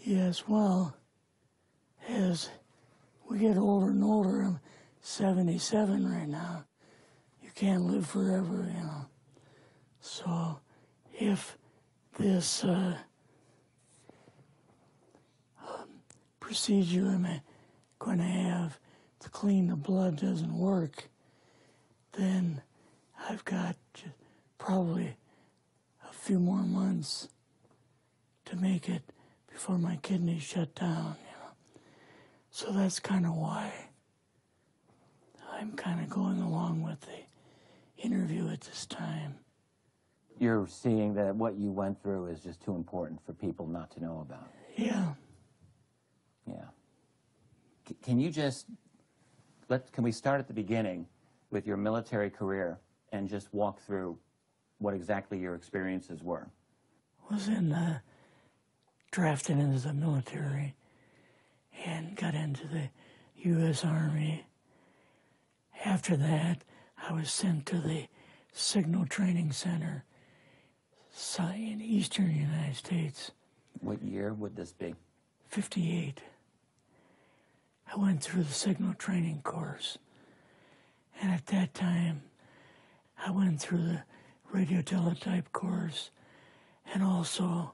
Yes, well, as we get older and older, I'm 77 right now. You can't live forever, you know. So if this procedure I'm going to have to clean the blood doesn't work, then I've got probably a few more months to make it before my kidneys shut down, you know. So that's kind of why I'm kind of going along with the interview at this time. You're seeing that what you went through is just too important for people not to know about. Yeah. Yeah. Can you just, can we start at the beginning with your military career and just walk through what exactly your experiences were? Was drafted into the military and got into the U.S. Army. After that, I was sent to the Signal Training Center in eastern United States. What year would this be? 58. I went through the Signal Training course. And at that time, I went through the radio teletype course and also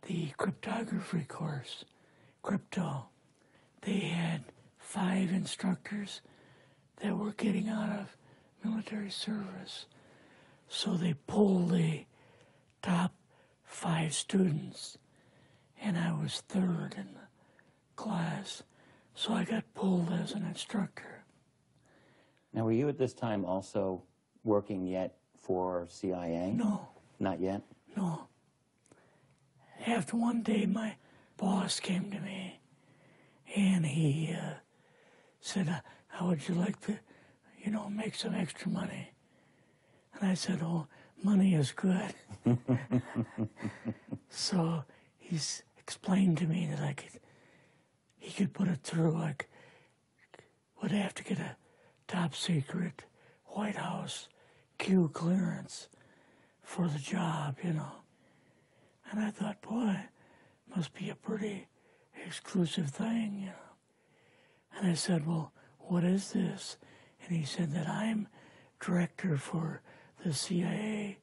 the cryptography course, crypto. They had 5 instructors that were getting out of military service. So they pulled the top 5 students, and I was 3rd in the class. So I got pulled as an instructor. Now, were you at this time also working yet for CIA? No. Not yet? No. After one day, my boss came to me, and he said, how would you like to, you know, make some extra money? And I said, oh, money is good. So he's explained to me that he could put it through, would have to get a top secret White House Q clearance for the job, you know. And I thought, boy, must be a pretty exclusive thing, you know. And I said, well, what is this? And he said that I'm director for the CIA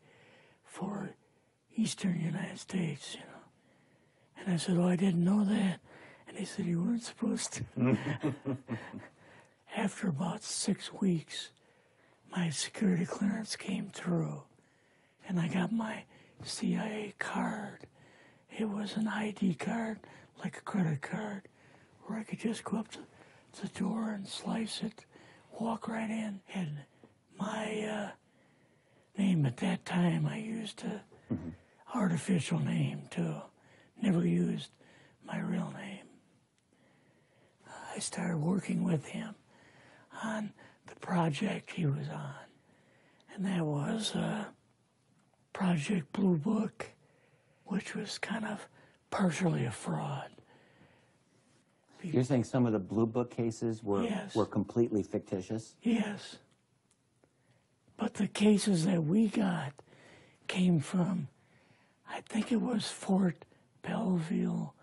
for Eastern United States, you know. And I said, oh, I didn't know that. And he said, you weren't supposed to. After about 6 weeks, my security clearance came through, and I got my CIA card. It was an ID card, like a credit card, where I could just go up to the door and slice it, walk right in. And my name at that time, I used a artificial name too. Never used my real name. I started working with him on the project he was on, and that was Project Blue Book, which was kind of partially a fraud. You're saying some of the Blue Book cases were, yes, were completely fictitious? Yes. But the cases that we got came from, I think it was Fort Belvoir,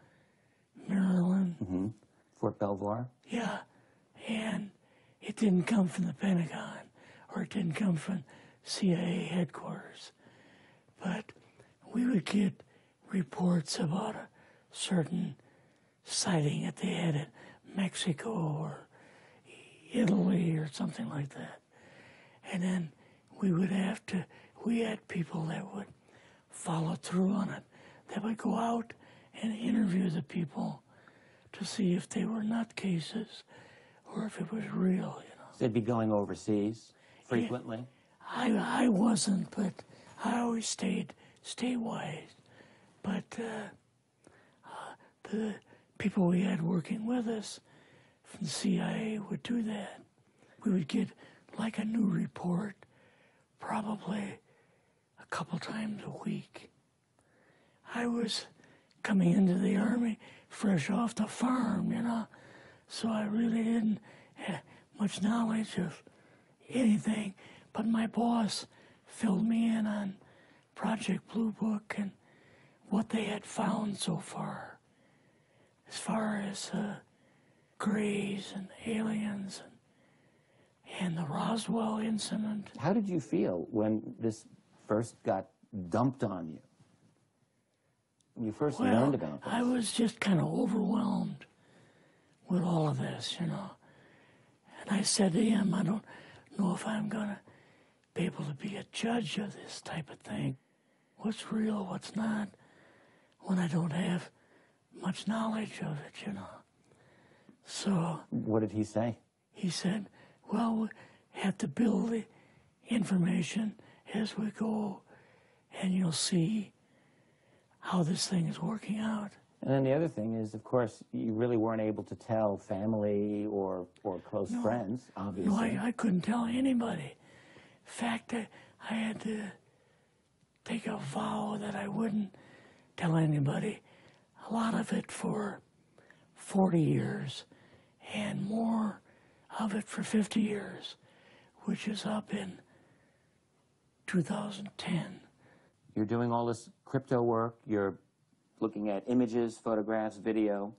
Maryland. Fort Belvoir? Yeah. And it didn't come from the Pentagon, or it didn't come from CIA headquarters. But we would get reports about a certain sighting that they had in Mexico or Italy or something like that. And then we would have to, we had people that would follow through on it, that would go out and interview the people to see if they were nutcases or if it was real, you know. So they'd be going overseas frequently? Yeah, I wasn't, but I always stayed statewide. But the people we had working with us from the CIA would do that. We would get like a new report probably a couple times a week. I was coming into the Army fresh off the farm, you know, so I really didn't have much knowledge of anything, but my boss filled me in on Project Blue Book and what they had found so far. as far as grays and aliens and the Roswell incident. How did you feel when this first got dumped on you? When you first learned about this? I was just kind of overwhelmed with all of this, you know. And I said to him, I don't know if I'm going to be able to be a judge of this type of thing. What's real, what's not, when I don't have much knowledge of it, you know. So... What did he say? He said, well, we have to build the information as we go, and you'll see how this thing is working out. And then the other thing is, of course, you really weren't able to tell family or close friends, obviously. No, I couldn't tell anybody. In fact, I had to take a vow that I wouldn't tell anybody. A lot of it for 40 years, and more of it for 50 years, which is up in 2010. You're doing all this crypto work. You're looking at images, photographs, video.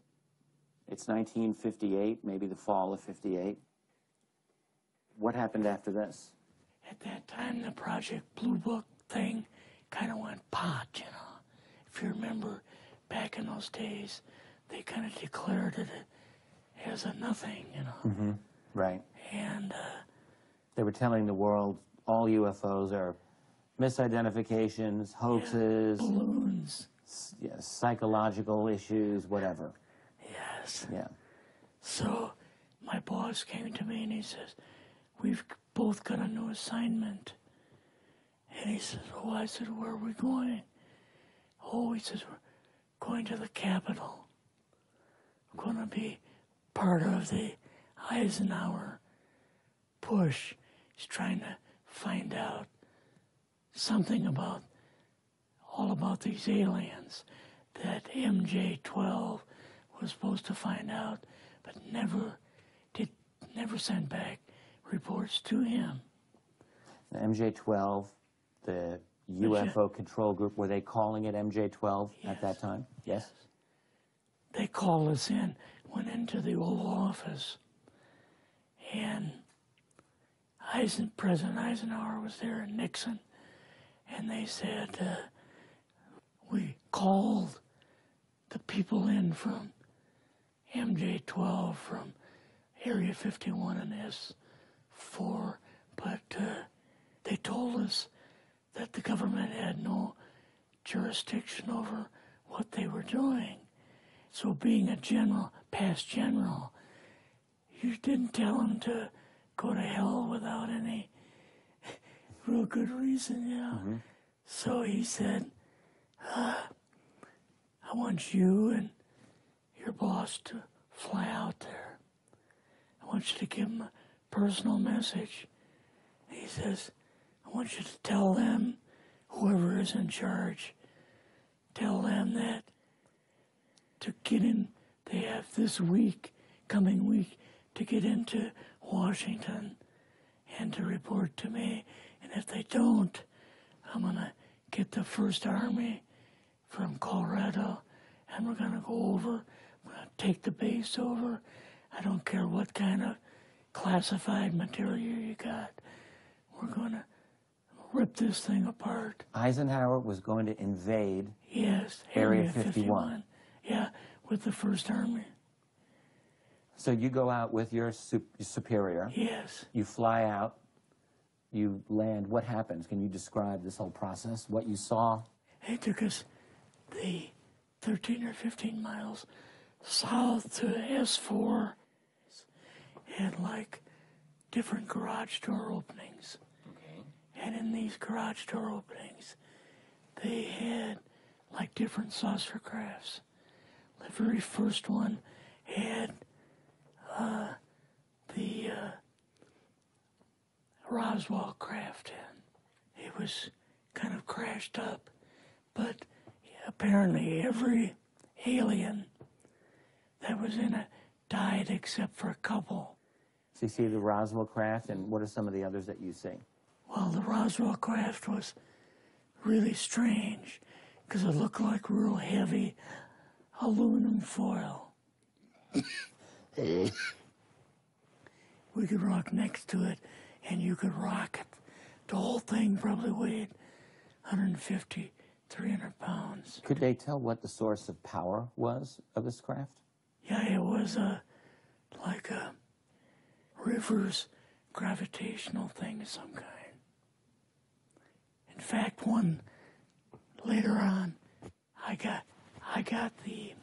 It's 1958, maybe the fall of 58. What happened after this? At that time, the Project Blue Book thing kind of went pot, you know. If you remember, back in those days, they kind of declared it as a nothing, you know. Mm-hmm. Right. And they were telling the world all UFOs are misidentifications, hoaxes, balloons. Psychological issues, whatever. Yes. Yeah. So my boss came to me and he says, we've both got a new assignment. And he says, oh, I said, where are we going? Oh, he says, we're going to the Capitol. We're going to be part of the Eisenhower push. He's trying to find out something about all about these aliens that MJ-12 was supposed to find out, but never sent back reports to him. The MJ-12, the UFO control group, were they calling it MJ-12 at that time? Yes. They called us in, went into the Oval Office, and President Eisenhower was there and Nixon, and they said, we called the people in from MJ-12 from Area 51 and S4, but they told us that the government had no jurisdiction over what they were doing. So being a general, past general, you didn't tell them to go to hell without any real good reason, you know. Mm-hmm. So he said, I want you and your boss to fly out there. I want you to give them a personal message. He says, I want you to tell them, whoever is in charge, tell them that to get in, they have this week, coming week, to get into Washington and to report to me. And if they don't, I'm going to get the First Army from Colorado, and we're going to go over, we're going to take the base over. I don't care what kind of classified material you got. We're going to rip this thing apart. Eisenhower was going to invade Area 51. Yeah, with the First Army. So you go out with your superior. Yes. You fly out. You land. What happens? Can you describe this whole process, what you saw? It took us the 13 or 15 miles south to S4 and like different garage door openings. Okay. And in these garage door openings, they had like different saucer crafts. The very first one had the Roswell craft in. It was kind of crashed up, but apparently every alien that was in it died except for a couple. So you see the Roswell craft, and what are some of the others that you see? Well, the Roswell craft was really strange because it looked like real heavy aluminum foil. We could rock next to it, and you could rock it. The whole thing probably weighed 150, 300 pounds. Could they tell what the source of power was of this craft? Yeah, it was like a reverse gravitational thing of some kind. In fact, one later on, I got the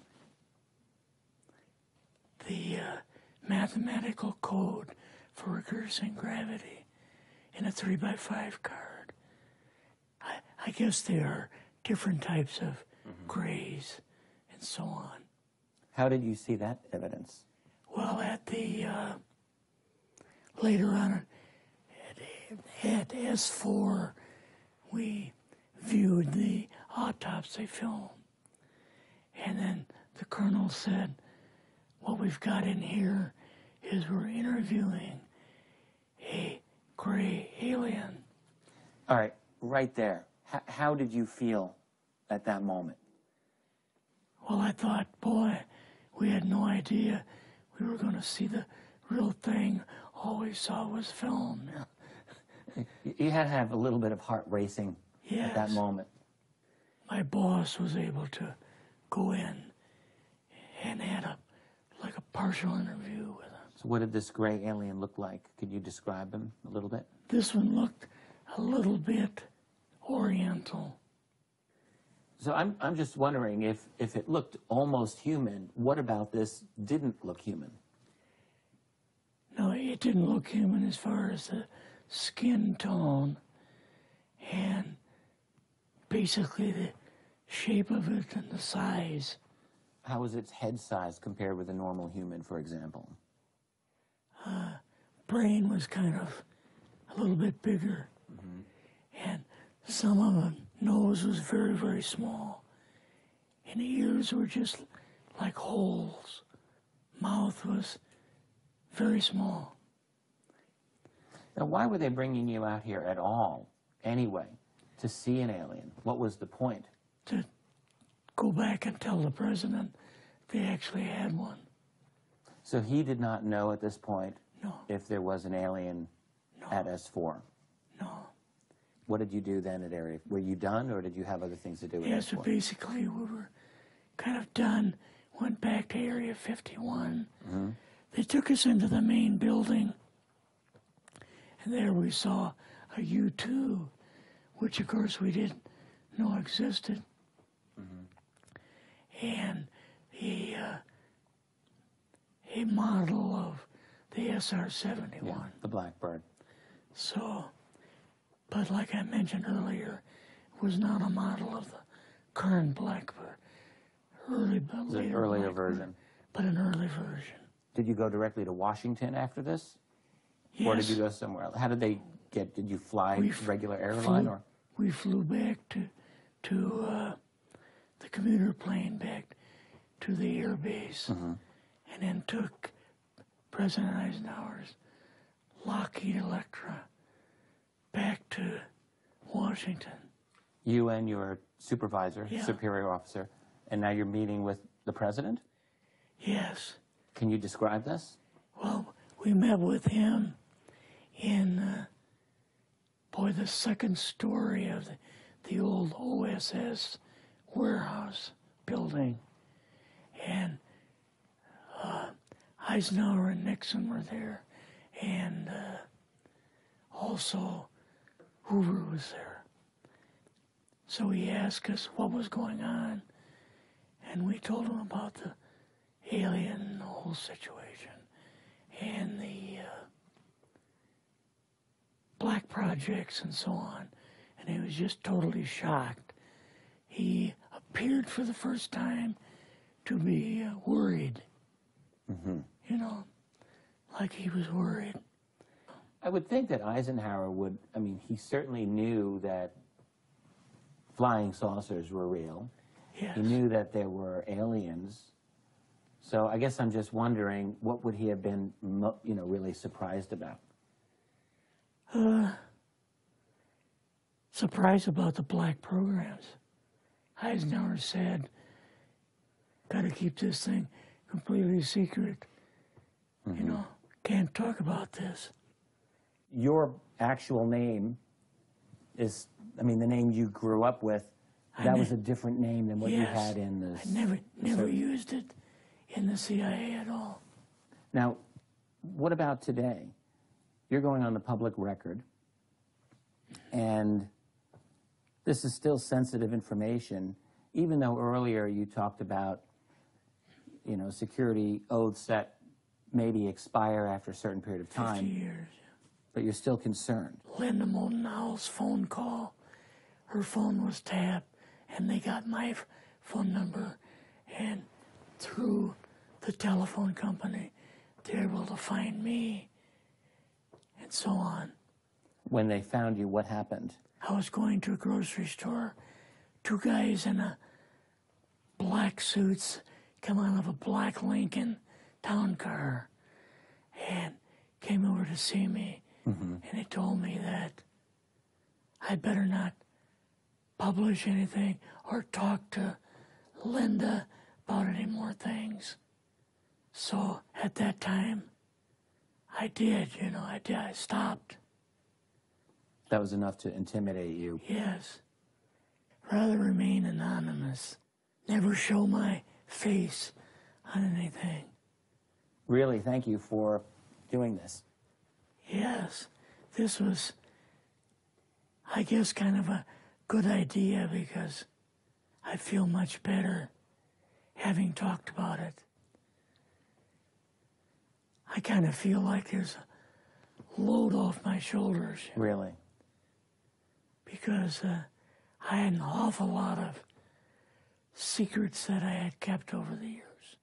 mathematical code for reversing gravity in a 3x5 card. I guess there are different types of grays and so on. How did you see that evidence? Well, at the later on at S4, we viewed the autopsy film, and then the colonel said, "What we've got in here is we're interviewing a gray alien." All right, right there. How did you feel at that moment? Well, I thought, boy, we had no idea we were going to see the real thing. All we saw was film. You had to have a little bit of heart racing at that moment. My boss was able to go in and had like a partial interview with him. So what did this gray alien look like? Could you describe him a little bit? This one looked a little bit oriental. So I'm just wondering if it looked almost human, what about this didn't look human? No, it didn't look human as far as the skin tone and basically the shape of it and the size. How was its head size compared with a normal human, for example? Brain was kind of a little bit bigger. And some of the nose was very, very small. And the ears were just like holes. Mouth was very small. Now, why were they bringing you out here at all, anyway, to see an alien? What was the point? To go back and tell the president they actually had one. So he did not know at this point No. if there was an alien at S4? No. What did you do then at Area? Were you done, or did you have other things to do with Yeah, S4? so basically we were kind of done, went back to Area 51. They took us into the main building, and there we saw a U-2, which of course we didn't know existed. And a model of the SR-71. Yeah, the Blackbird. So, but like I mentioned earlier, it was not a model of the current Blackbird. It's an earlier version. But an early version. Did you go directly to Washington after this? Yes. Or did you go somewhere else? How did they get, did you fly regular airline? Or we flew back to the commuter plane back to the air base, and then took President Eisenhower's Lockheed Electra back to Washington. You and your supervisor, superior officer, and now you're meeting with the president? Yes. Can you describe this? Well, we met with him in, the second story of the old OSS warehouse building. And Eisenhower and Nixon were there, and also Hoover was there. So he asked us what was going on, and we told him about the alien and the whole situation, and the black projects and so on, and he was just totally shocked. He appeared for the first time to be worried, you know, like he was worried. I would think that Eisenhower would, I mean, he certainly knew that flying saucers were real. Yes. He knew that there were aliens. So I guess I'm just wondering, what would he have been, really surprised about? Surprised about the black programs. Eisenhower said, got to keep this thing completely secret. You know, can't talk about this. Your actual name is, I mean, the name you grew up with, that was a different name than what you had in the... I never used it in the CIA at all. Now, what about today? You're going on the public record, and this is still sensitive information, even though earlier you talked about, you know, security oaths that maybe expire after a certain period of time. 50 years. But you're still concerned. Linda Moldenhau's phone call, her phone was tapped, and they got my phone number, and through the telephone company, they were able to find me, and so on. When they found you, what happened? I was going to a grocery store. Two guys in a black suits come out of a black Lincoln town car and came over to see me. And they told me that I better not publish anything or talk to Linda about any more things. So at that time, I did, you know, I stopped. That was enough to intimidate you. Yes. Rather remain anonymous. Never show my face on anything. Really, thank you for doing this. Yes, this was, I guess, kind of a good idea because I feel much better having talked about it. I kind of feel like there's a load off my shoulders. Really? Because I had an awful lot of secrets that I had kept over the years.